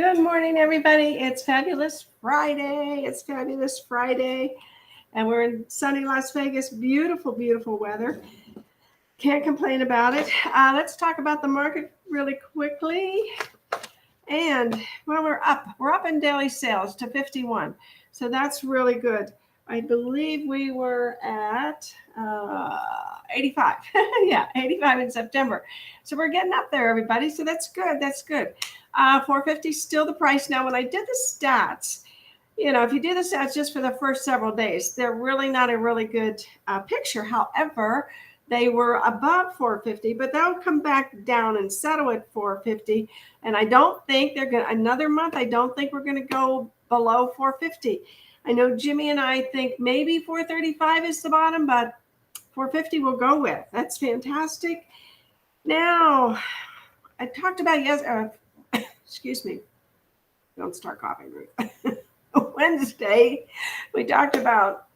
Good morning, everybody. It's Fabulous Friday. It's Fabulous Friday. And we're in sunny Las Vegas. Beautiful, beautiful weather. Can't complain about it. Let's talk about the market really quickly. And well, we're up in daily sales to 51. So that's really good. I believe we were at 85. Yeah, 85 in September. So we're getting up there, everybody. So that's good. That's good. 450 is still the price. Now, when I did the stats, if you do the stats just for the first several days, they're really not a really good picture. However, they were above 450, but they'll come back down and settle at 450. And I don't think they're going to, another month, I don't think we're going to go below 450. I know Jimmy and I think maybe 435 is the bottom, but 450 we'll go with. That's fantastic. Now, I talked about excuse me. Don't start coughing, Ruth. Wednesday, we talked about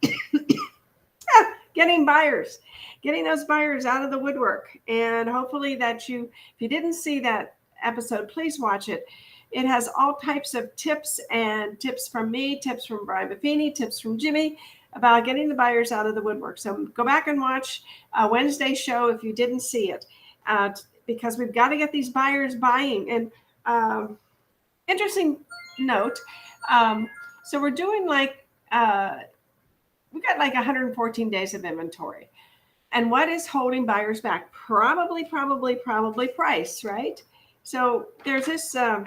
getting those buyers out of the woodwork. And hopefully if you didn't see that episode, please watch it. It has all types of tips from me, tips from Brian Buffini, tips from Jimmy about getting the buyers out of the woodwork. So go back and watch Wednesday's show if you didn't see it, because we've got to get these buyers buying. And interesting note, so we're doing we've got 114 days of inventory. And what is holding buyers back? Probably price, right? So there's this, I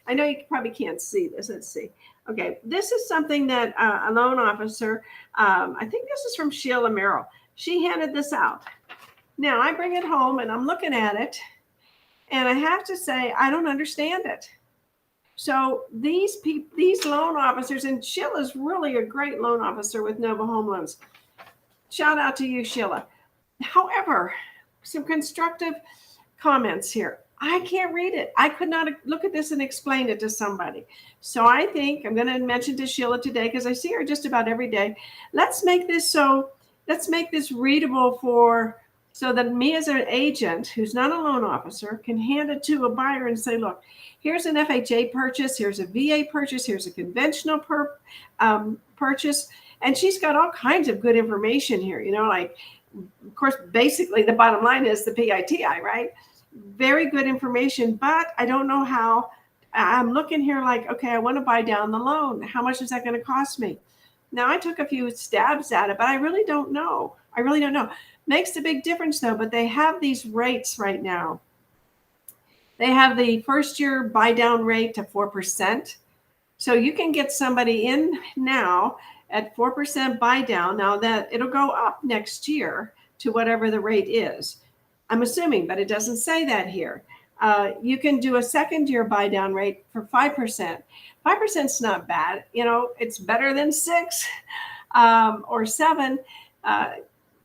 know you probably can't see this. Let's see. Okay, this is something that a loan officer, I think this is from Sheila Merrill. She handed this out. Now I bring it home and I'm looking at it and I have to say, I don't understand it. So these loan officers, and Sheila's really a great loan officer with Nova Home Loans. Shout out to you, Sheila. However, some constructive comments here. I can't read it. I could not look at this and explain it to somebody. So I think I'm going to mention to Sheila today, because I see her just about every day. Let's make this readable so that me as an agent who's not a loan officer can hand it to a buyer and say, look, here's an FHA purchase, here's a VA purchase, here's a conventional purchase. And she's got all kinds of good information here, of course, basically the bottom line is the PITI, right? Very good information, but I don't know how. I'm looking here okay, I want to buy down the loan. How much is that going to cost me? Now, I took a few stabs at it, but I really don't know. Makes a big difference, though, but they have these rates right now. They have the first year buy down rate to 4%. So you can get somebody in now at 4% buy down. Now that it'll go up next year to whatever the rate is. I'm assuming, but it doesn't say that here. You can do a second year buy down rate for 5%. 5% is not bad. It's better than 6 or 7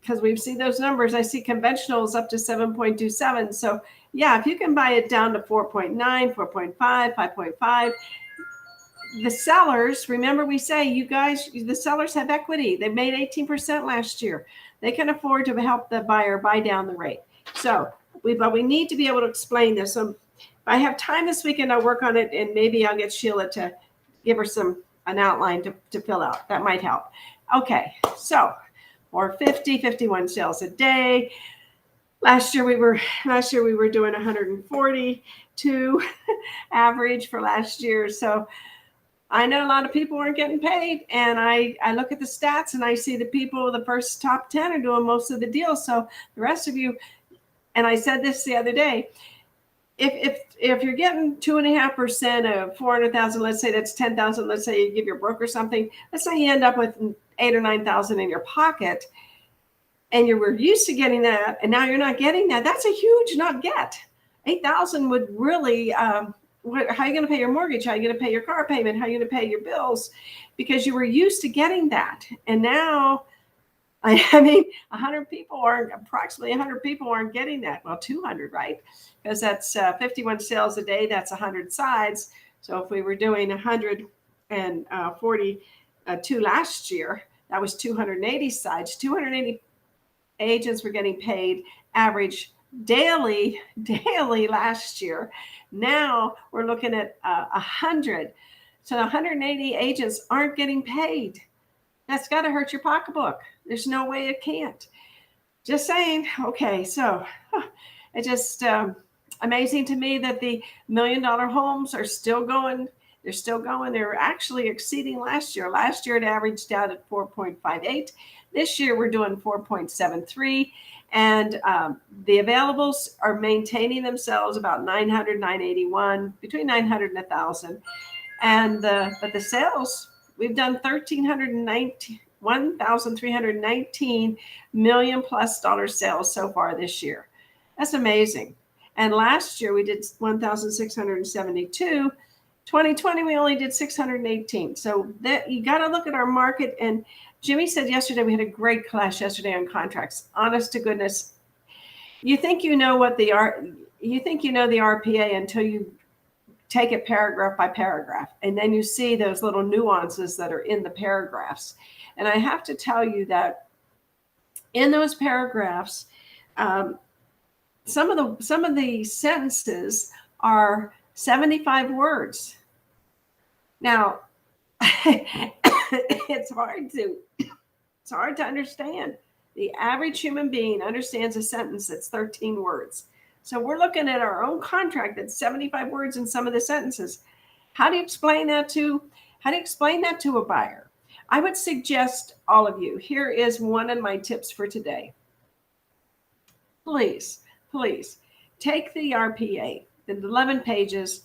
because we've seen those numbers. I see conventionals up to 7.27. So yeah, if you can buy it down to 4.9, 4.5, 5.5, the sellers, remember we say, you guys, the sellers have equity. They made 18% last year. They can afford to help the buyer buy down the rate. So we need to be able to explain this. So if I have time this weekend, I'll work on it, and maybe I'll get Sheila to give her an outline to fill out. That might help. Okay, so 450, 51 sales a day. Last year we were doing 142 average for last year. So I know a lot of people aren't getting paid, and I look at the stats and I see the first top 10 are doing most of the deals. So the rest of you, and I said this the other day, if you're getting 2.5% of 400,000, let's say that's 10,000. Let's say you give your broker something. Let's say you end up with 8,000 or 9,000 in your pocket, and you were used to getting that, and now you're not getting that. That's a huge not get. 8,000 would really. How are you going to pay your mortgage? How are you going to pay your car payment? How are you going to pay your bills? Because you were used to getting that, and now. I mean, approximately 100 people aren't getting that. Well, 200, right? Because that's 51 sales a day. That's 100 sides. So if we were doing 142 last year, that was 280 sides. 280 agents were getting paid average daily last year. Now we're looking at 100. So 180 agents aren't getting paid. That's got to hurt your pocketbook. There's no way it can't. Just saying. Okay, so it just amazing to me that the $1 million homes are still going. They're still going. They're actually exceeding last year. Last year it averaged out at 4.58. This year we're doing 4.73. And the availables are maintaining themselves about 900, 981, between 900 and 1,000. And but the sales, we've done 1,319 million plus dollar sales so far this year. That's amazing. And last year we did 1,672. 2020 we only did 618. So that you got to look at our market. And Jimmy said yesterday, we had a great class yesterday on contracts. Honest to goodness, you think you know what the RPA until you take it paragraph by paragraph, and then you see those little nuances that are in the paragraphs. And I have to tell you that in those paragraphs, some of the sentences are 75 words. Now, it's hard to understand. The average human being understands a sentence that's 13 words. So we're looking at our own contract that's 75 words in some of the sentences. How do you explain that to a buyer? I would suggest all of you, here is one of my tips for today. Please take the RPA, the 11 pages,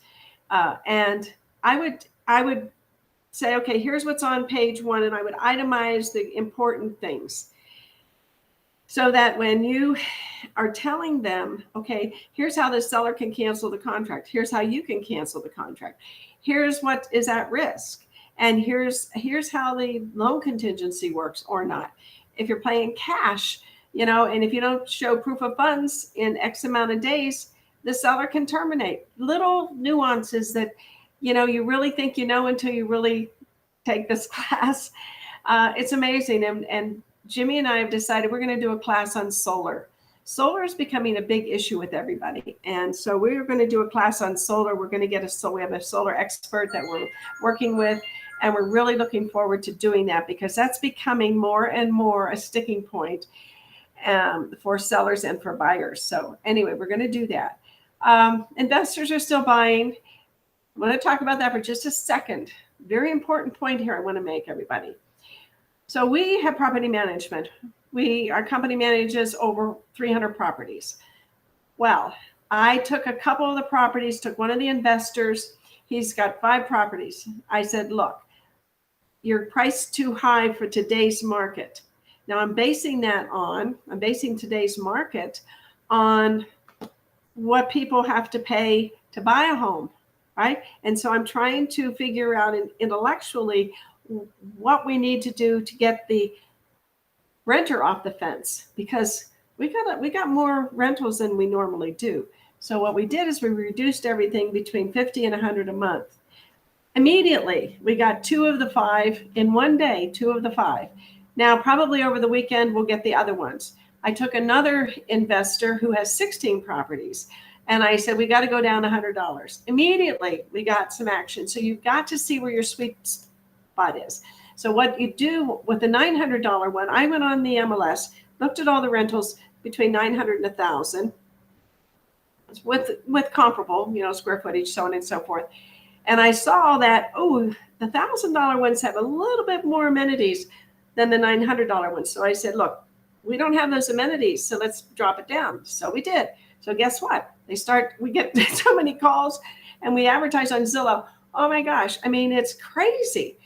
and I would say, okay, here's what's on page 1, and I would itemize the important things so that when you are telling them, okay, here's how the seller can cancel the contract. Here's how you can cancel the contract. Here's what is at risk. And here's how the loan contingency works or not. If you're paying cash, and if you don't show proof of funds in X amount of days, the seller can terminate. Little nuances that, you really think until you really take this class. It's amazing. And Jimmy and I have decided we're going to do a class on solar. Solar is becoming a big issue with everybody. And so we're going to do a class on solar. We're going to we have a solar expert that we're working with, and we're really looking forward to doing that because that's becoming more and more a sticking point for sellers and for buyers. So anyway, we're going to do that. Investors are still buying. I'm going to talk about that for just a second. Very important point here I want to make, everybody. So we have property management. Our company manages over 300 properties. Well, I took a couple of the properties, took one of the investors. He's got 5 properties. I said, look, you're priced too high for today's market. Now I'm basing today's market on what people have to pay to buy a home, right? And so I'm trying to figure out intellectually what we need to do to get the renter off the fence, because we got more rentals than we normally do. So what we did is we reduced everything between 50 and 100 a month. Immediately, we got 2 of the 5 in one day, 2 of the 5. Now, probably over the weekend, we'll get the other ones. I took another investor who has 16 properties, and I said, we got to go down $100. Immediately, we got some action. So you've got to see where your sweet spot is. So what you do with the $900 one, I went on the MLS, looked at all the rentals between 900 and 1,000 with comparable, square footage, so on and so forth. And I saw that, the $1,000 ones have a little bit more amenities than the $900 ones. So I said, look, we don't have those amenities, so let's drop it down. So we did. So guess what? We get so many calls, and we advertise on Zillow. Oh my gosh. I mean, it's crazy.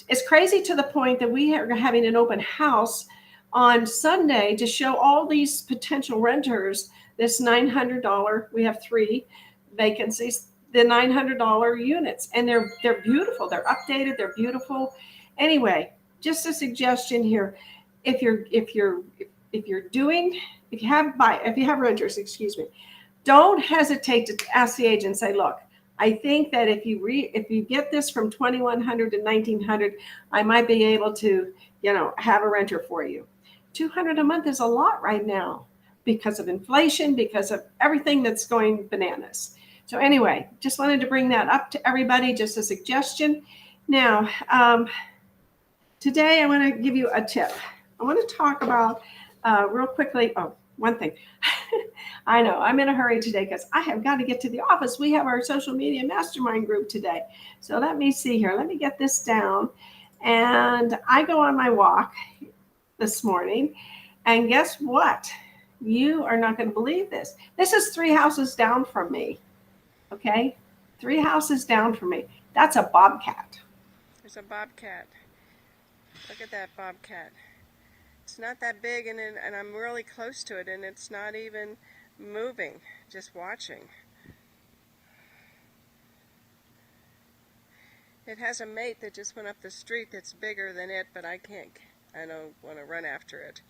It's crazy to the point that we are having an open house on Sunday to show all these potential renters this $900. We have 3 vacancies, the $900 units, and they're beautiful. They're updated. They're beautiful. Anyway, just a suggestion here: if you have renters, don't hesitate to ask the agent. Say, look, I think that if you get this from 2,100 to 1,900, I might be able to, have a renter for you. $200 a month is a lot right now. because of inflation, because of everything that's going bananas. So anyway, just wanted to bring that up to everybody, just a suggestion. Now, today I want to give you a tip. I want to talk about real quickly. Oh, one thing. I know I'm in a hurry today because I have got to get to the office. We have our social media mastermind group today. So let me see here. Let me get this down. And I go on my walk this morning. And guess what? You are not going to believe this. This is 3 houses down from me. Okay? 3 houses down from me. That's a bobcat. There's a bobcat. Look at that bobcat. It's not that big, and I'm really close to it, and it's not even moving, just watching. It has a mate that just went up the street that's bigger than it, but I don't want to run after it.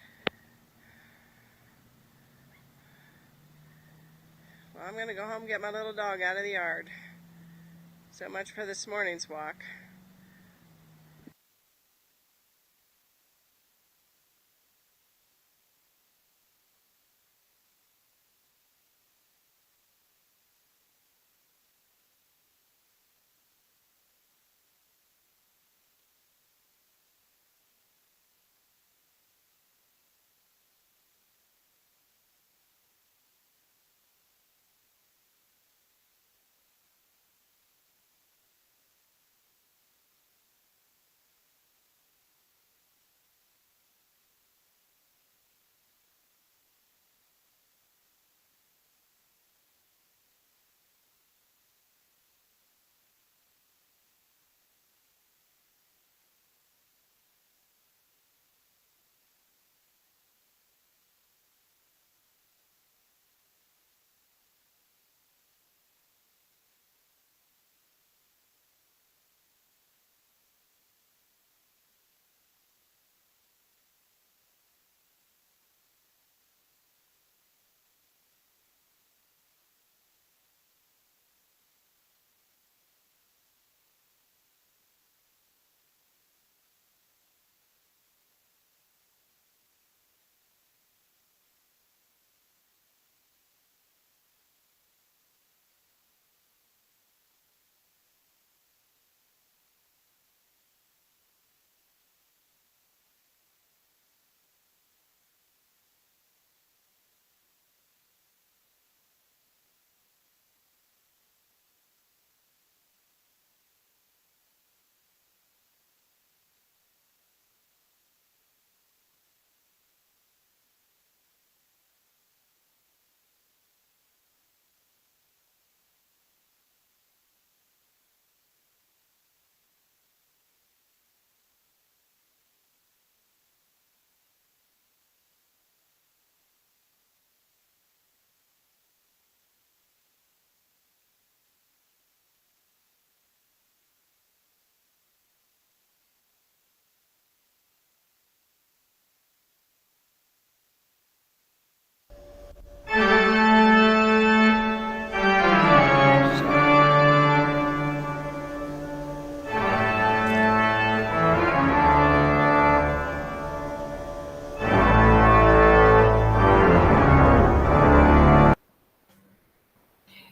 Well, I'm going to go home and get my little dog out of the yard. So much for this morning's walk.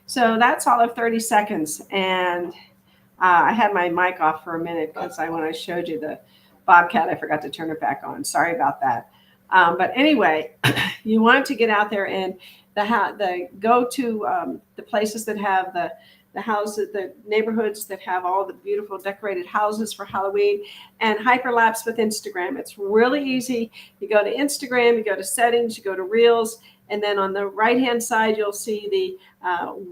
So that's all of 30 seconds. And I had my mic off for a minute because when I showed you the bobcat, I forgot to turn it back on. Sorry about that. But anyway, you want to get out there and go to the places that have the houses, the neighborhoods that have all the beautiful decorated houses for Halloween, and hyperlapse with Instagram. It's really easy. You go to Instagram, you go to settings, you go to reels, and then on the right-hand side, you'll see the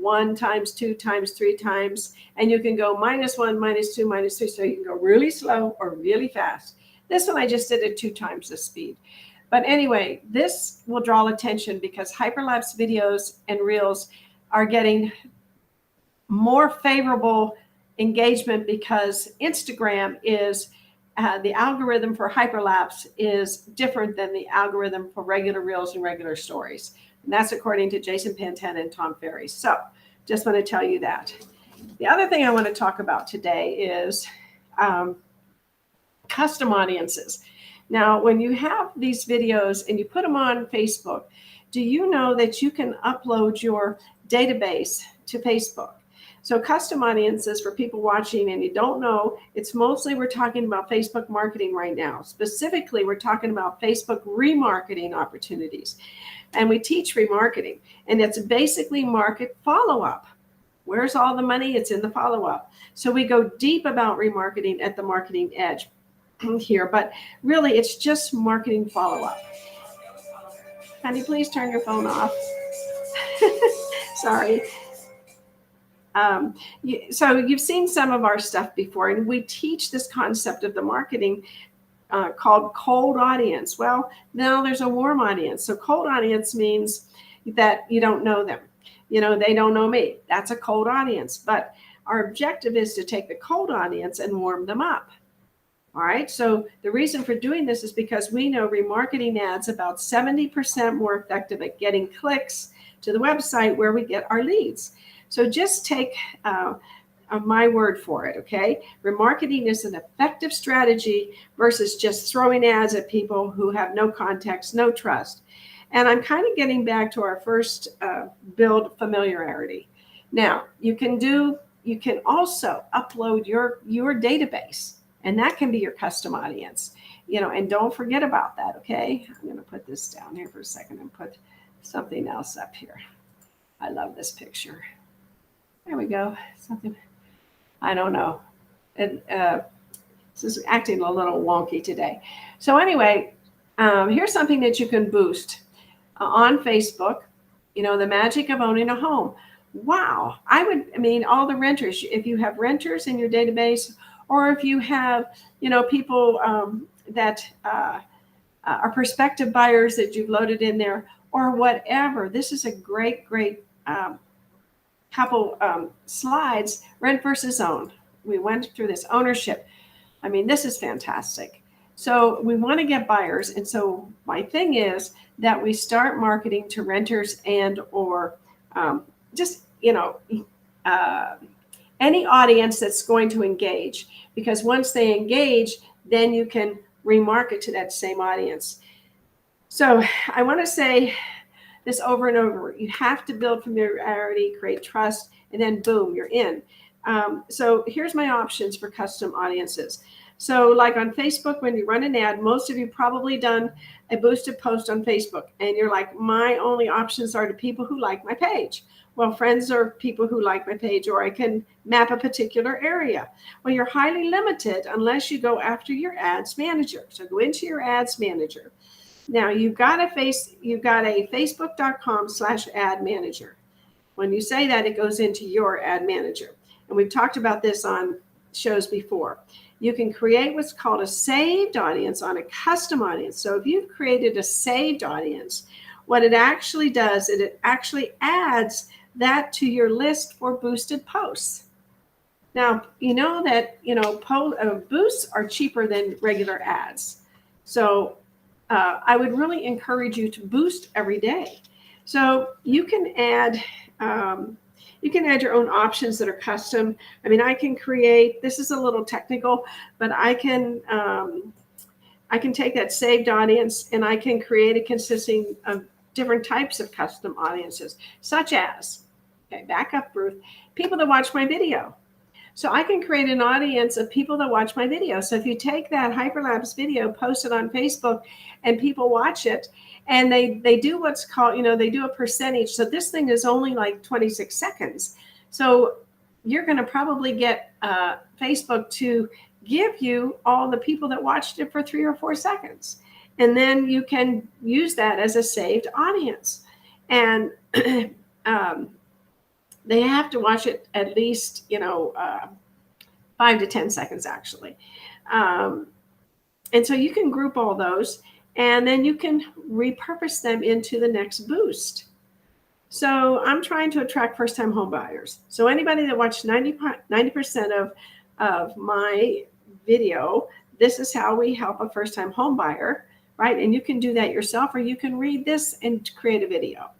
1 times 2 times 3 times, and you can go -1, -2, -3. So you can go really slow or really fast. This one, I just did it 2 times the speed. But anyway, this will draw attention because hyperlapse videos and reels are getting more favorable engagement because Instagram is the algorithm for hyperlapse is different than the algorithm for regular reels and regular stories. And that's according to Jason Pantana and Tom Ferry. So just want to tell you that. The other thing I want to talk about today is custom audiences. Now, when you have these videos and you put them on Facebook, Do you know that you can upload your database to Facebook? So custom audiences for people watching and you don't know, it's mostly we're talking about Facebook marketing right now. Specifically, we're talking about Facebook remarketing opportunities. And we teach remarketing. And it's basically market follow-up. Where's all the money? It's in the follow-up. So we go deep about remarketing at the marketing edge here. But really, it's just marketing follow-up. Honey, please turn your phone off. Sorry. So you've seen some of our stuff before, and we teach this concept of the marketing called cold audience. Well, now there's a warm audience. So cold audience means that you don't know them. You know, they don't know me. That's a cold audience. But our objective is to take the cold audience and warm them up. All right. So the reason for doing this is because we know remarketing ads about 70% more effective at getting clicks to the website where we get our leads. So just take my word for it, okay? Remarketing is an effective strategy versus just throwing ads at people who have no context, no trust. And I'm kind of getting back to our first build familiarity. Now, you can also upload your database, and that can be your custom audience, you know, and don't forget about that, okay? I'm going to put this down here for a second and put something else up here. I love this picture. There we go. Something, I don't know. This is acting a little wonky today. So anyway, here's something that you can boost on Facebook. You know, the magic of owning a home. Wow. All the renters, if you have renters in your database, or if you have, you know, people that are prospective buyers that you've loaded in there or whatever, this is a great couple slides. Rent versus own. We went through this ownership. I mean, this is fantastic. So we want to get buyers. And so my thing is that we start marketing to renters and or just, you know, any audience that's going to engage. Because once they engage, then you can remarket to that same audience. So I want to say this over and over. You have to build familiarity, create trust, and then boom, you're in. So here's my options for custom audiences. So like on Facebook, when you run an ad, most of you probably done a boosted post on Facebook, and you're like, my only options are to people who like my page. Well, friends are people who like my page, or I can map a particular area. Well, you're highly limited unless you go after your ads manager. So go into your ads manager. Now you've got a facebook.com/ad manager. When you say that, it goes into your ad manager. And we've talked about this on shows before. You can create what's called a saved audience on a custom audience. So if you've created a saved audience, what it actually does is it actually adds that to your list for boosted posts. Now, you know that, you know, boosts are cheaper than regular ads. So I would really encourage you to boost every day. So you can add your own options that are custom. I mean, I can create, this is a little technical, but I can take that saved audience and I can create it consisting of different types of custom audiences, such as, okay, back up, Ruth, people that watch my video. So I can create an audience of people that watch my video. So if you take that Hyperlapse video, post it on Facebook, and people watch it, and they do what's called, you know, they do a percentage. So this thing is only like 26 seconds. So you're going to probably get Facebook to give you all the people that watched it for 3 or 4 seconds. And then you can use that as a saved audience. And they have to watch it at least, you know, 5 to 10 seconds actually. And so you can group all those and then you can repurpose them into the next boost. So I'm trying to attract first-time home buyers. So anybody that watched 90% of my video, this is how we help a first-time home buyer, right? And you can do that yourself, or you can read this and create a video,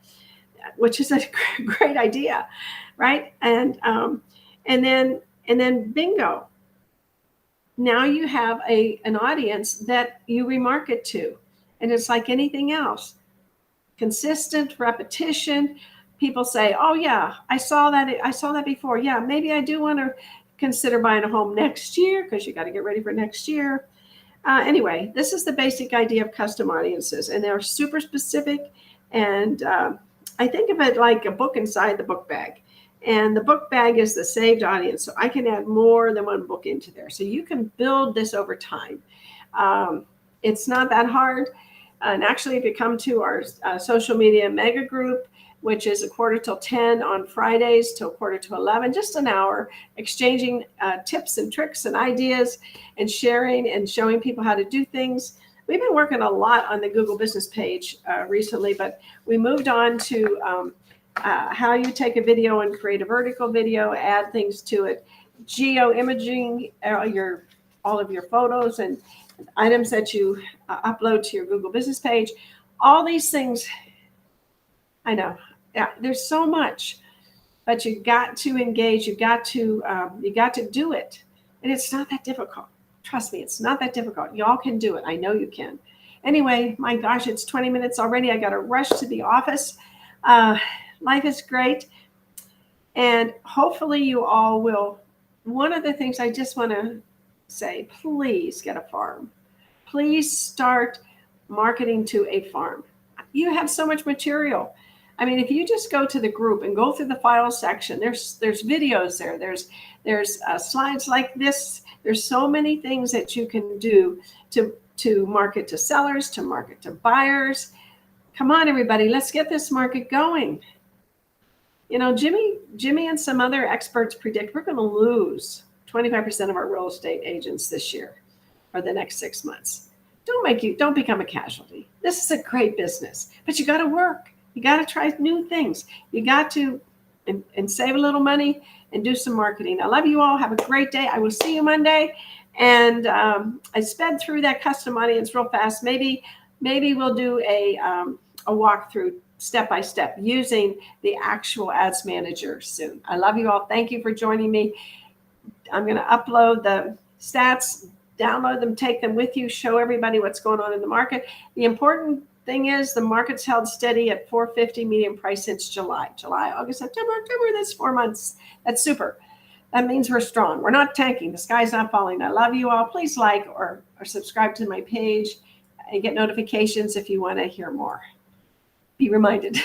which is a great idea, right? And then bingo. Now you have an audience that you remarket to, and it's like anything else. consistent repetition. People say, oh yeah, I saw that before. Yeah, maybe I do want to consider buying a home next year, because you got to get ready for next year. Anyway, this is the basic idea of custom audiences, and they're super specific. And I think of it like a book inside the book bag. And the book bag is the saved audience. So I can add more than one book into there. So you can build this over time. It's not that hard. And actually, if you come to our social media mega group, which is 9:45 on Fridays till 10:45, just an hour, exchanging tips and tricks and ideas and sharing and showing people how to do things. We've been working a lot on the Google business page recently, but we moved on to how you take a video and create a vertical video, add things to it, geo-imaging all of your photos and items that you upload to your Google business page. All these things, I know, yeah, there's so much, but you got to engage. You got to do it, and it's not that difficult. Trust me, it's not that difficult. Y'all can do it. I know you can. Anyway, my gosh, it's 20 minutes already. I got to rush to the office. Life is great, and hopefully you all will. One of the things I just want to say, please get a farm. Please start marketing to a farm. You have so much material. I mean, if you just go to the group and go through the file section, there's videos there. There's slides like this. There's so many things that you can do to market to sellers, to market to buyers. Come on, everybody, let's get this market going. You know, Jimmy and some other experts predict we're going to lose 25% of our real estate agents this year or the next 6 months. Don't become a casualty. This is a great business, but you got to work. You got to try new things. You got to and save a little money and do some marketing. I love you all. Have a great day. I will see you Monday. And I sped through that custom audience real fast. Maybe we'll do a walkthrough step by step using the actual ads manager soon. I love you all. Thank you for joining me. I'm going to upload the stats, download them, take them with you, show everybody what's going on in the market. The important thing is the market's held steady at 450 median price since July, August, September, October. That's 4 months. That's super. That means we're strong. We're not tanking. The sky's not falling. I love you all. Please like or subscribe to my page and get notifications if you want to hear more. Be reminded.